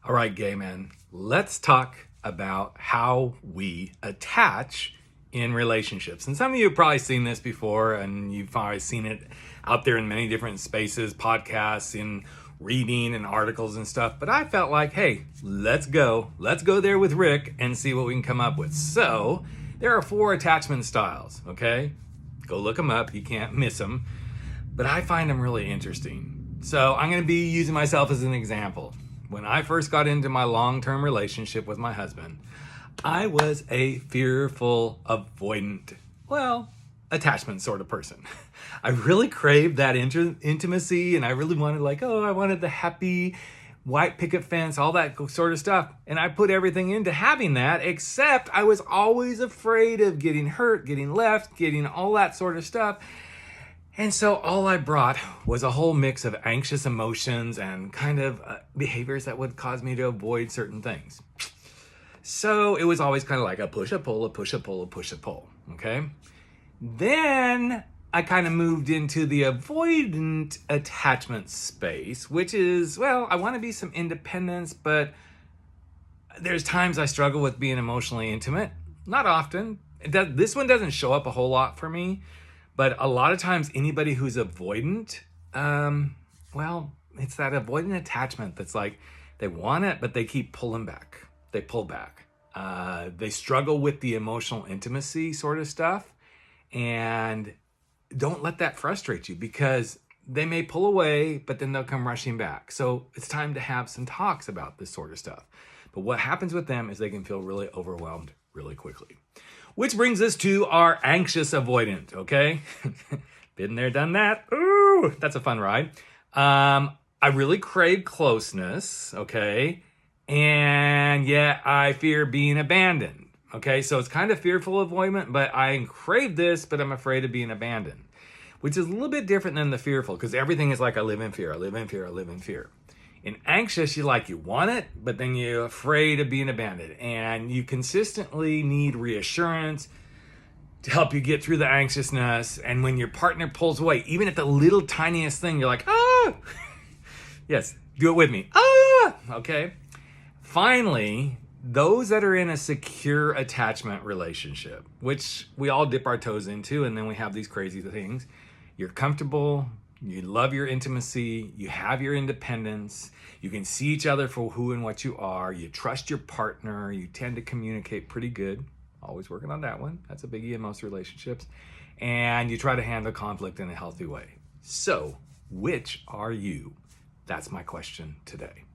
All right, gay men, let's talk about how we attach in relationships. And some of you have probably seen this before, and you've probably seen it out there in many different spaces, podcasts, in reading and articles and stuff. But I felt like, hey, let's go there with Rick and see what we can come up with. So there are 4 attachment styles, okay? Go look them up. You can't miss them. But I find them really interesting. So I'm going to be using myself as an example. When I first got into my long-term relationship with my husband, I was a fearful, avoidant, attachment sort of person. I really craved that intimacy, and I really wanted I wanted the happy white picket fence, all that sort of stuff. And I put everything into having that, except I was always afraid of getting hurt, getting left, getting all that sort of stuff. And so all I brought was a whole mix of anxious emotions and kind of behaviors that would cause me to avoid certain things. So it was always kind of like a push, a pull, a push, a pull, a push, a pull, okay? Then I kind of moved into the avoidant attachment space, which is, I want to be some independence, but there's times I struggle with being emotionally intimate. Not often. This one doesn't show up a whole lot for me. But a lot of times anybody who's avoidant, it's that avoidant attachment that's like they want it, but they keep pulling back. They pull back. They struggle with the emotional intimacy sort of stuff. And don't let that frustrate you, because they may pull away, but then they'll come rushing back. So it's time to have some talks about this sort of stuff. But what happens with them is they can feel really overwhelmed really quickly. Which brings us to our anxious avoidant, okay? Been there, done that. Ooh, that's a fun ride. I really crave closeness, okay? And yet I fear being abandoned, okay? So it's kind of fearful avoidant, but I crave this, but I'm afraid of being abandoned, which is a little bit different than the fearful, because everything is like I live in fear, I live in fear, I live in fear. In anxious, you want it, but then you're afraid of being abandoned. And you consistently need reassurance to help you get through the anxiousness. And when your partner pulls away, even at the little tiniest thing, you're like, ah! Yes, do it with me. Ah! Okay. Finally, those that are in a secure attachment relationship, which we all dip our toes into, and then we have these crazy things. You're comfortable. You love your intimacy, you have your independence, you can see each other for who and what you are, you trust your partner, you tend to communicate pretty good, always working on that one, that's a biggie in most relationships, and you try to handle conflict in a healthy way. So, which are you? That's my question today.